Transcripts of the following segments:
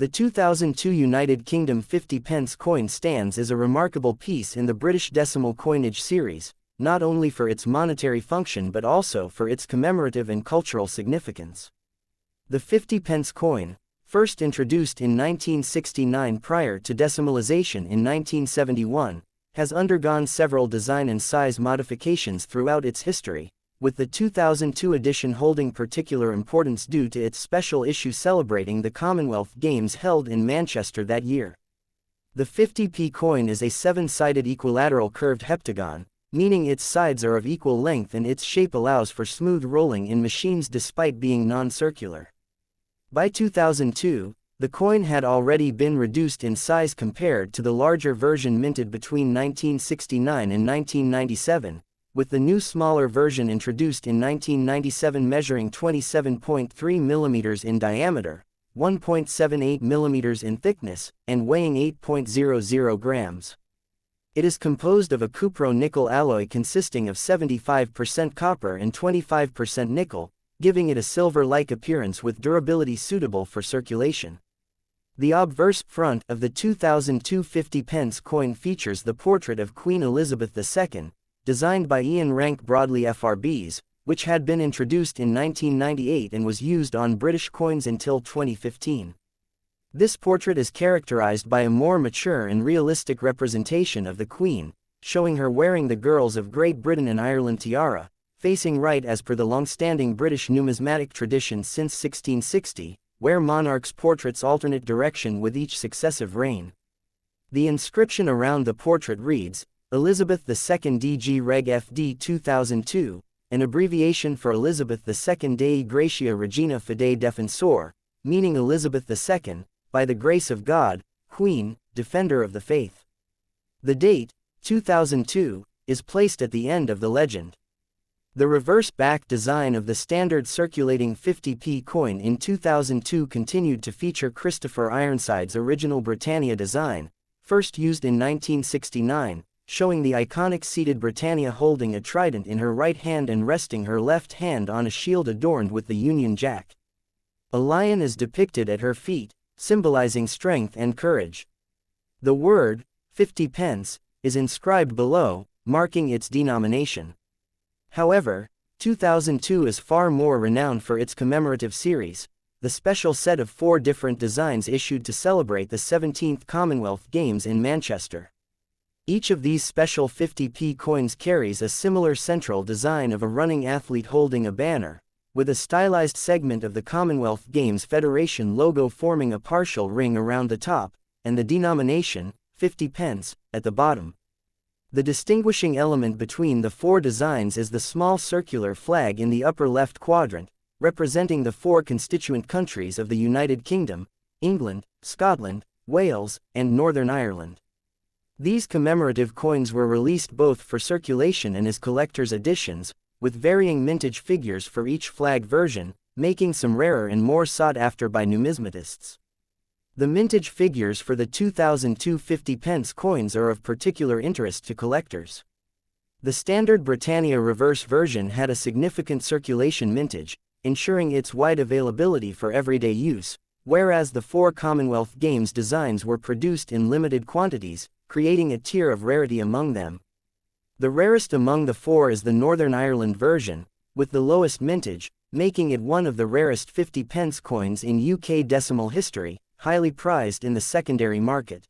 The 2002 United Kingdom 50 pence coin stands as a remarkable piece in the British decimal coinage series, not only for its monetary function but also for its commemorative and cultural significance. The 50 pence coin, first introduced in 1969 prior to decimalization in 1971, has undergone several design and size modifications throughout its history, with the 2002 edition holding particular importance due to its special issue celebrating the Commonwealth Games held in Manchester that year. The 50p coin is a 7-sided equilateral curved heptagon, meaning its sides are of equal length and its shape allows for smooth rolling in machines despite being non-circular. By 2002, the coin had already been reduced in size compared to the larger version minted between 1969 and 1997, with the new smaller version introduced in 1997 measuring 27.3 mm in diameter, 1.78 mm in thickness, and weighing 8.00 grams. It is composed of a cupro-nickel alloy consisting of 75% copper and 25% nickel, giving it a silver-like appearance with durability suitable for circulation. The obverse front of the 2002 50 pence coin features the portrait of Queen Elizabeth II, designed by Ian Rank Broadley FRBs, which had been introduced in 1998 and was used on British coins until 2015. This portrait is characterized by a more mature and realistic representation of the Queen, showing her wearing the Girls of Great Britain and Ireland tiara, facing right as per the long-standing British numismatic tradition since 1660, where monarchs' portraits alternate direction with each successive reign. The inscription around the portrait reads, Elizabeth II DG Reg FD 2002, an abbreviation for Elizabeth II Dei Gratia Regina Fidei Defensor, meaning Elizabeth II, by the grace of God, Queen, Defender of the Faith. The date, 2002, is placed at the end of the legend. The reverse-back design of the standard circulating 50p coin in 2002 continued to feature Christopher Ironside's original Britannia design, first used in 1969, showing the iconic seated Britannia holding a trident in her right hand and resting her left hand on a shield adorned with the Union Jack. A lion is depicted at her feet, symbolizing strength and courage. The word, 50 pence, is inscribed below, marking its denomination. However, 2002 is far more renowned for its commemorative series, the special set of 4 different designs issued to celebrate the 17th Commonwealth Games in Manchester. Each of these special 50p coins carries a similar central design of a running athlete holding a banner, with a stylized segment of the Commonwealth Games Federation logo forming a partial ring around the top, and the denomination, 50 pence, at the bottom. The distinguishing element between the 4 designs is the small circular flag in the upper left quadrant, representing the 4 constituent countries of the United Kingdom, England, Scotland, Wales, and Northern Ireland. These commemorative coins were released both for circulation and as collector's editions, with varying mintage figures for each flag version, making some rarer and more sought after by numismatists. The mintage figures for the 2002 50 pence coins are of particular interest to collectors. The standard Britannia reverse version had a significant circulation mintage, ensuring its wide availability for everyday use, whereas the 4 Commonwealth Games designs were produced in limited quantities, creating a tier of rarity among them. The rarest among the 4 is the Northern Ireland version, with the lowest mintage, making it one of the rarest 50 pence coins in UK decimal history, highly prized in the secondary market.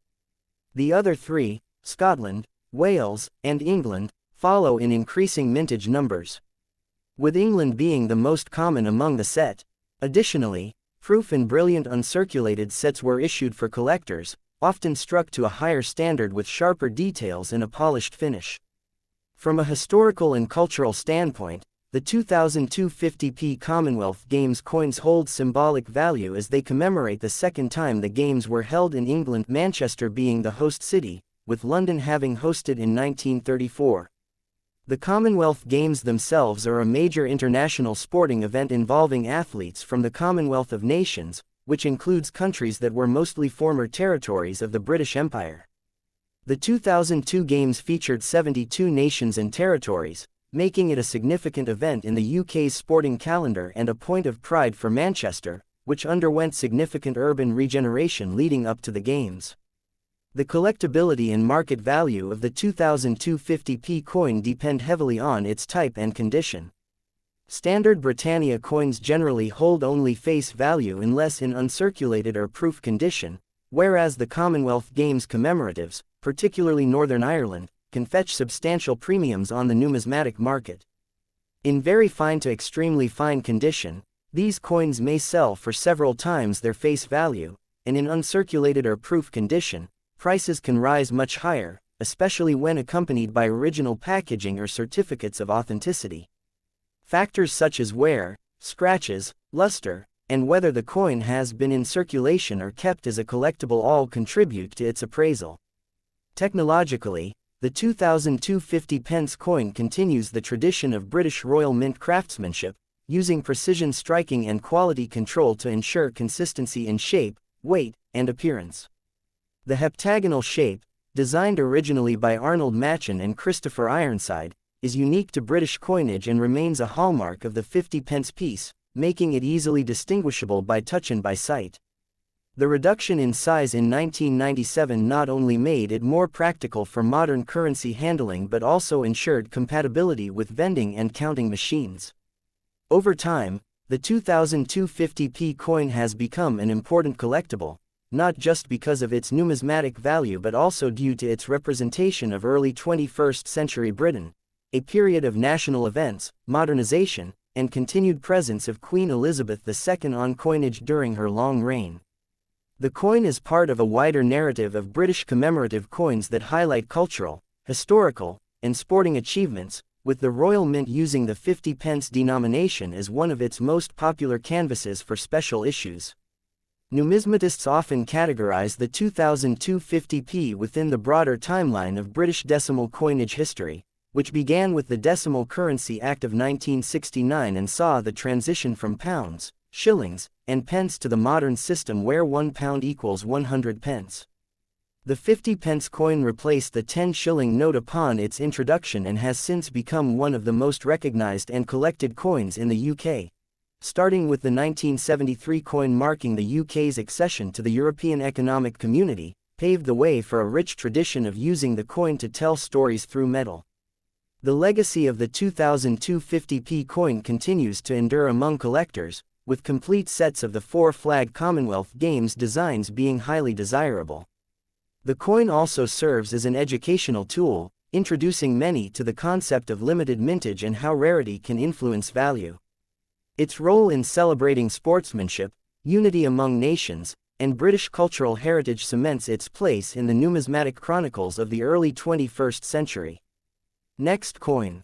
The other 3, Scotland, Wales, and England, follow in increasing mintage numbers, with England being the most common among the set. Additionally, proof and brilliant uncirculated sets were issued for collectors, often struck to a higher standard with sharper details and a polished finish. From a historical and cultural standpoint, the 2002 50p Commonwealth Games coins hold symbolic value as they commemorate the second time the Games were held in England, Manchester being the host city, with London having hosted in 1934. The Commonwealth Games themselves are a major international sporting event involving athletes from the Commonwealth of Nations, which includes countries that were mostly former territories of the British Empire. The 2002 Games featured 72 nations and territories, making it a significant event in the UK's sporting calendar and a point of pride for Manchester, which underwent significant urban regeneration leading up to the games. The collectability and market value of the 2002 50p coin depend heavily on its type and condition. Standard Britannia coins generally hold only face value unless in uncirculated or proof condition, whereas the Commonwealth Games commemoratives, particularly Northern Ireland, can fetch substantial premiums on the numismatic market. In very fine to extremely fine condition, these coins may sell for several times their face value, and in uncirculated or proof condition, prices can rise much higher, especially when accompanied by original packaging or certificates of authenticity. Factors such as wear, scratches, luster, and whether the coin has been in circulation or kept as a collectible all contribute to its appraisal. Technologically, the 2002 50p coin continues the tradition of British Royal Mint craftsmanship, using precision striking and quality control to ensure consistency in shape, weight, and appearance. The heptagonal shape, designed originally by Arnold Machen and Christopher Ironside, is unique to British coinage and remains a hallmark of the 50p piece, making it easily distinguishable by touch and by sight. The reduction in size in 1997 not only made it more practical for modern currency handling but also ensured compatibility with vending and counting machines. Over time, the 2002 50p coin has become an important collectible, not just because of its numismatic value but also due to its representation of early 21st century Britain, a period of national events, modernization, and continued presence of Queen Elizabeth II on coinage during her long reign. The coin is part of a wider narrative of British commemorative coins that highlight cultural, historical, and sporting achievements, with the Royal Mint using the 50p denomination as one of its most popular canvases for special issues. Numismatists often categorize the 2002 50p within the broader timeline of British decimal coinage history, which began with the Decimal Currency Act of 1969 and saw the transition from pounds, shillings, and pence to the modern system where £1 equals 100 pence. The 50p coin replaced the 10-shilling note upon its introduction and has since become one of the most recognized and collected coins in the UK. Starting with the 1973 coin marking the UK's accession to the European Economic Community, paved the way for a rich tradition of using the coin to tell stories through metal. The legacy of the 2002 50p coin continues to endure among collectors, with complete sets of the four-flag Commonwealth Games designs being highly desirable. The coin also serves as an educational tool, introducing many to the concept of limited mintage and how rarity can influence value. Its role in celebrating sportsmanship, unity among nations, and British cultural heritage cements its place in the numismatic chronicles of the early 21st century. Next coin.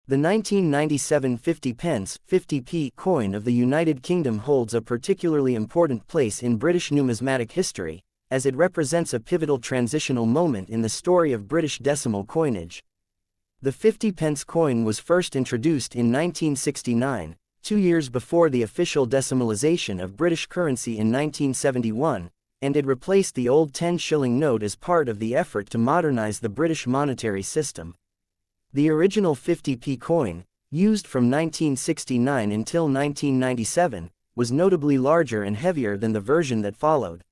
The 1997 50p coin of the United Kingdom holds a particularly important place in British numismatic history, as it represents a pivotal transitional moment in the story of British decimal coinage. The 50p coin was first introduced in 1969, 2 years before the official decimalization of British currency in 1971, and it replaced the old 10-shilling note as part of the effort to modernize the British monetary system. The original 50p coin, used from 1969 until 1997, was notably larger and heavier than the version that followed.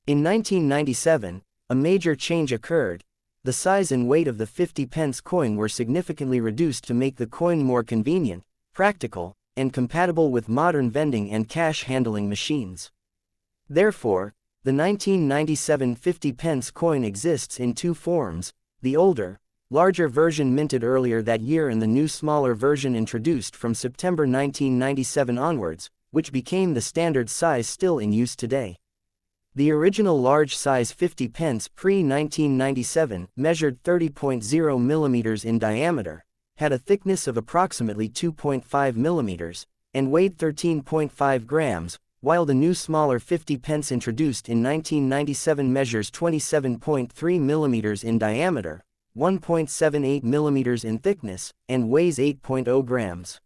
In 1997, a major change occurred. The size and weight of the 50p coin were significantly reduced to make the coin more convenient, practical, and compatible with modern vending and cash handling machines. Therefore, the 1997 50p coin exists in two forms: the older, larger version minted earlier that year and the new smaller version introduced from September 1997 onwards, which became the standard size still in use today. The original large-size 50p pre-1997 measured 30.0 mm in diameter, had a thickness of approximately 2.5 mm, and weighed 13.5 grams, while the new smaller 50p introduced in 1997 measures 27.3 mm in diameter, 1.78 mm in thickness, and weighs 8.0 grams.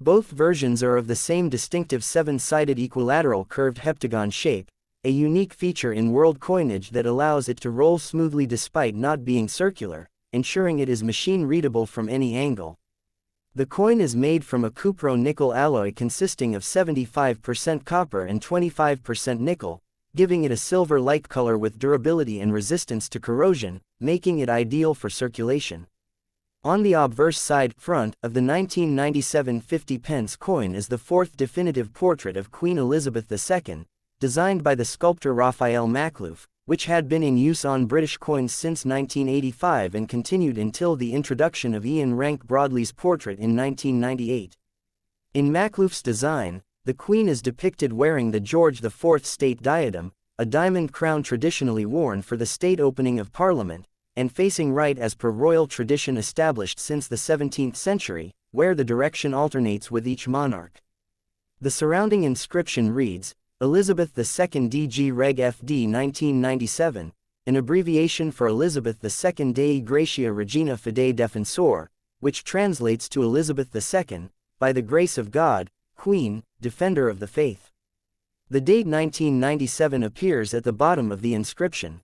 Both versions are of the same distinctive seven-sided equilateral curved heptagon shape, a unique feature in world coinage that allows it to roll smoothly despite not being circular, ensuring it is machine-readable from any angle. The coin is made from a cupro-nickel alloy consisting of 75% copper and 25% nickel, giving it a silver-like color with durability and resistance to corrosion, making it ideal for circulation. On the obverse side front of the 1997 50 pence coin is the fourth definitive portrait of Queen Elizabeth II, designed by the sculptor Raphael Makhlouf, which had been in use on British coins since 1985 and continued until the introduction of Ian Rank Broadley's portrait in 1998. In Makhlouf's design, the Queen is depicted wearing the George IV state diadem, a diamond crown traditionally worn for the state opening of Parliament, and facing right as per royal tradition established since the 17th century, where the direction alternates with each monarch. The surrounding inscription reads, Elizabeth II DG Reg FD 1997, an abbreviation for Elizabeth II Dei Gratia Regina Fidei Defensor, which translates to Elizabeth II, by the grace of God, Queen, Defender of the Faith. The date 1997 appears at the bottom of the inscription.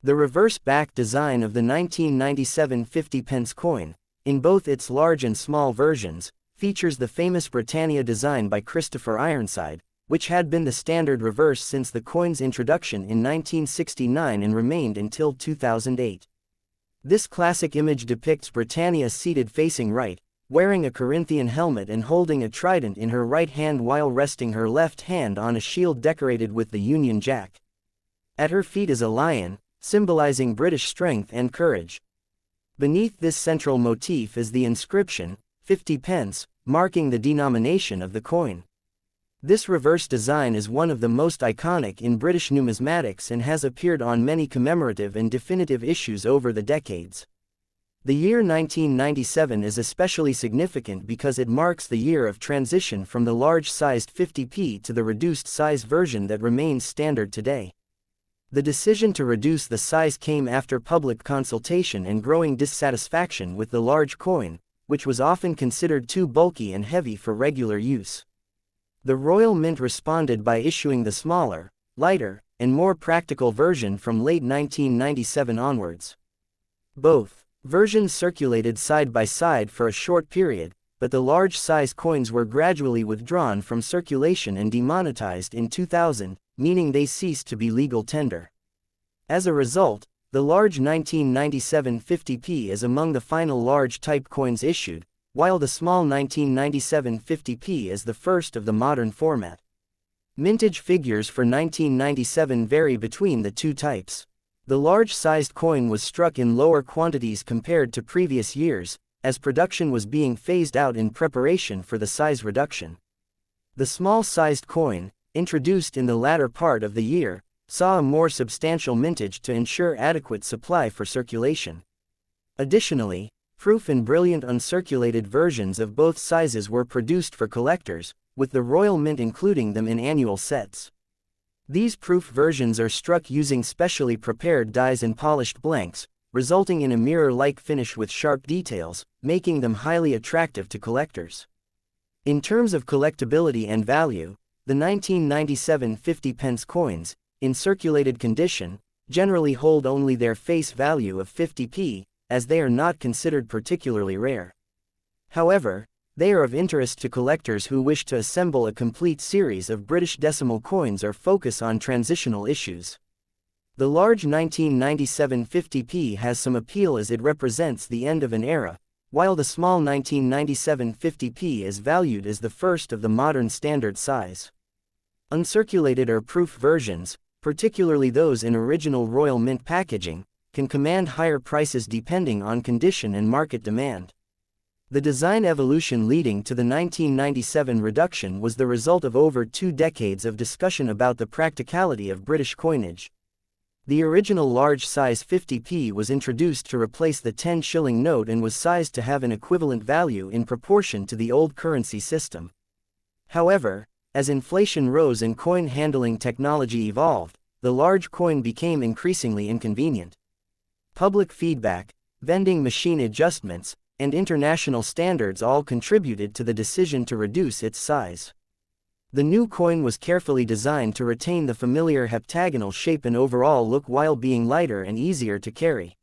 The reverse back design of the 1997 50 pence coin, in both its large and small versions, features the famous Britannia design by Christopher Ironside, which had been the standard reverse since the coin's introduction in 1969 and remained until 2008. This classic image depicts Britannia seated facing right, wearing a Corinthian helmet and holding a trident in her right hand while resting her left hand on a shield decorated with the Union Jack. At her feet is a lion, symbolizing British strength and courage. Beneath this central motif is the inscription, 50 pence, marking the denomination of the coin. This reverse design is one of the most iconic in British numismatics and has appeared on many commemorative and definitive issues over the decades. The year 1997 is especially significant because it marks the year of transition from the large-sized 50p to the reduced-size version that remains standard today. The decision to reduce the size came after public consultation and growing dissatisfaction with the large coin, which was often considered too bulky and heavy for regular use. The Royal Mint responded by issuing the smaller, lighter, and more practical version from late 1997 onwards. Both versions circulated side by side for a short period, but the large-size coins were gradually withdrawn from circulation and demonetized in 2000, meaning they ceased to be legal tender. As a result, the large 1997 50p is among the final large-type coins issued, while the small 1997 50p is the first of the modern format. Mintage figures for 1997 vary between the two types. The large-sized coin was struck in lower quantities compared to previous years, as production was being phased out in preparation for the size reduction. The small-sized coin, introduced in the latter part of the year, saw a more substantial mintage to ensure adequate supply for circulation. Additionally, proof and brilliant uncirculated versions of both sizes were produced for collectors, with the Royal Mint including them in annual sets. These proof versions are struck using specially prepared dies and polished blanks, resulting in a mirror-like finish with sharp details, making them highly attractive to collectors. In terms of collectability and value, the 1997 50 pence coins, in circulated condition, generally hold only their face value of 50p, as they are not considered particularly rare. However, they are of interest to collectors who wish to assemble a complete series of British decimal coins or focus on transitional issues. The large 1997 50p has some appeal as it represents the end of an era, while the small 1997 50p is valued as the first of the modern standard size. Uncirculated or proof versions, particularly those in original Royal Mint packaging, can command higher prices depending on condition and market demand. The design evolution leading to the 1997 reduction was the result of over 2 decades of discussion about the practicality of British coinage. The original large-size 50p was introduced to replace the 10-shilling note and was sized to have an equivalent value in proportion to the old currency system. However, as inflation rose and coin handling technology evolved, the large coin became increasingly inconvenient. Public feedback, vending machine adjustments, and international standards all contributed to the decision to reduce its size. The new coin was carefully designed to retain the familiar heptagonal shape and overall look while being lighter and easier to carry.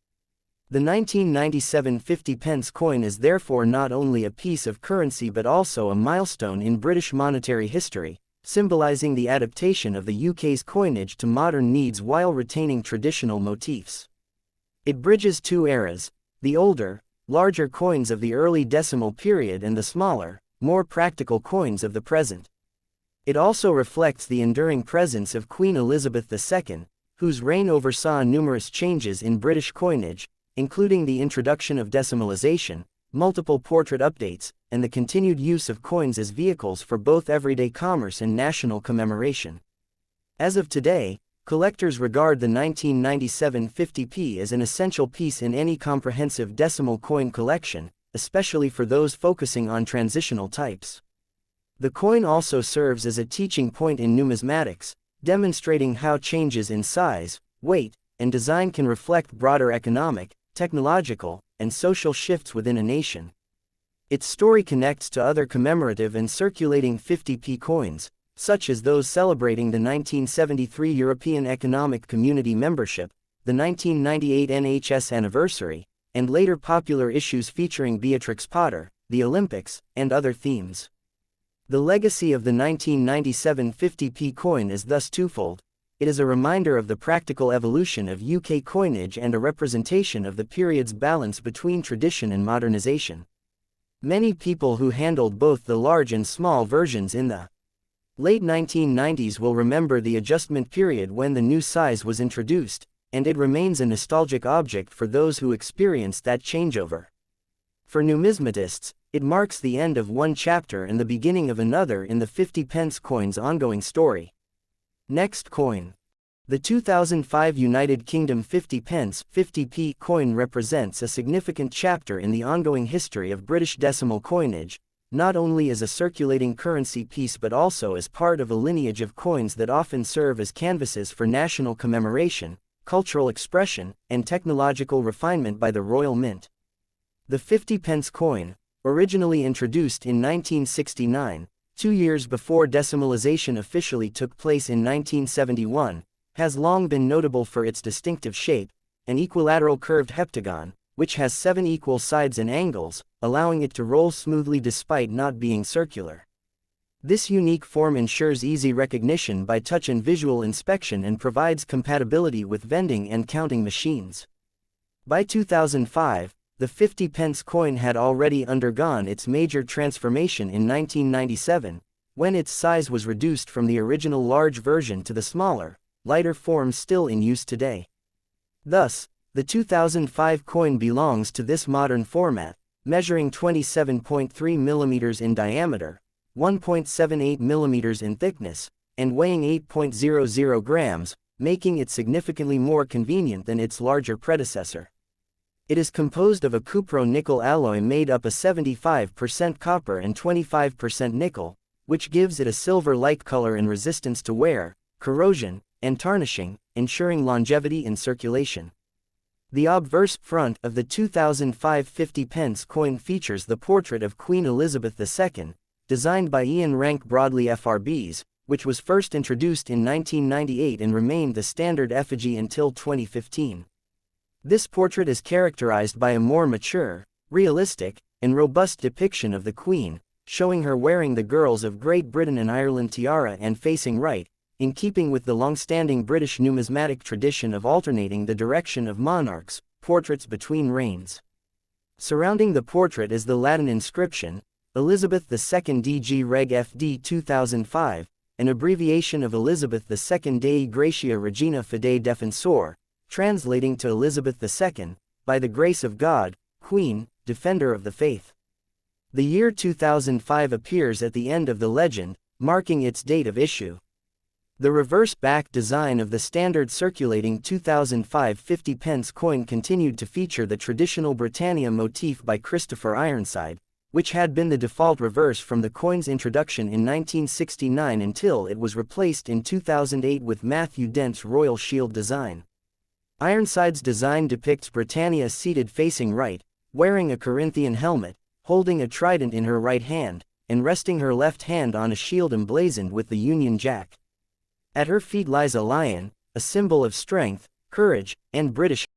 The 1997 50 pence coin is therefore not only a piece of currency but also a milestone in British monetary history, symbolizing the adaptation of the UK's coinage to modern needs while retaining traditional motifs. It bridges two eras, the older, larger coins of the early decimal period and the smaller, more practical coins of the present. It also reflects the enduring presence of Queen Elizabeth II, whose reign oversaw numerous changes in British coinage, including the introduction of decimalization, multiple portrait updates, and the continued use of coins as vehicles for both everyday commerce and national commemoration. As of today, collectors regard the 1997 50p as an essential piece in any comprehensive decimal coin collection, especially for those focusing on transitional types. The coin also serves as a teaching point in numismatics, demonstrating how changes in size, weight, and design can reflect broader economic, technological, and social shifts within a nation. Its story connects to other commemorative and circulating 50p coins, such as those celebrating the 1973 European Economic Community membership, the 1998 NHS anniversary, and later popular issues featuring Beatrix Potter, the Olympics, and other themes. The legacy of the 1997 50p coin is thus twofold. It is a reminder of the practical evolution of UK coinage and a representation of the period's balance between tradition and modernization. Many people who handled both the large and small versions in the late 1990s will remember the adjustment period when the new size was introduced, and it remains a nostalgic object for those who experienced that changeover. For numismatists, it marks the end of one chapter and the beginning of another in the 50 pence coin's ongoing story. Next coin. The 2005 United Kingdom 50 pence 50p coin represents a significant chapter in the ongoing history of British decimal coinage, not only as a circulating currency piece but also as part of a lineage of coins that often serve as canvases for national commemoration, cultural expression, and technological refinement by the Royal Mint. The 50 pence coin, originally introduced in 1969, 2 years before decimalization officially took place in 1971, has long been notable for its distinctive shape, an equilateral curved heptagon, which has 7 equal sides and angles, allowing it to roll smoothly despite not being circular. This unique form ensures easy recognition by touch and visual inspection and provides compatibility with vending and counting machines. By 2005, the 50 pence coin had already undergone its major transformation in 1997, when its size was reduced from the original large version to the smaller, lighter form still in use today. Thus, the 2005 coin belongs to this modern format, measuring 27.3 mm in diameter, 1.78 mm in thickness, and weighing 8.00 grams, making it significantly more convenient than its larger predecessor. It is composed of a cupro-nickel alloy made up of 75% copper and 25% nickel, which gives it a silver-like color and resistance to wear, corrosion, and tarnishing, ensuring longevity in circulation. The obverse front of the 2005 50 pence coin features the portrait of Queen Elizabeth II, designed by Ian Rank Broadley FRBs, which was first introduced in 1998 and remained the standard effigy until 2015. This portrait is characterized by a more mature, realistic, and robust depiction of the Queen, showing her wearing the Girls of Great Britain and Ireland tiara and facing right, in keeping with the long-standing British numismatic tradition of alternating the direction of monarchs' portraits between reigns. Surrounding the portrait is the Latin inscription, Elizabeth II DG Reg FD 2005, an abbreviation of Elizabeth II Dei Gratia Regina Fidei Defensor, translating to Elizabeth II, by the grace of God, Queen, Defender of the Faith. The year 2005 appears at the end of the legend, marking its date of issue. The reverse back design of the standard circulating 2005 50 pence coin continued to feature the traditional Britannia motif by Christopher Ironside, which had been the default reverse from the coin's introduction in 1969 until it was replaced in 2008 with Matthew Dent's Royal Shield design. Ironside's design depicts Britannia seated facing right, wearing a Corinthian helmet, holding a trident in her right hand, and resting her left hand on a shield emblazoned with the Union Jack. At her feet lies a lion, a symbol of strength, courage, and British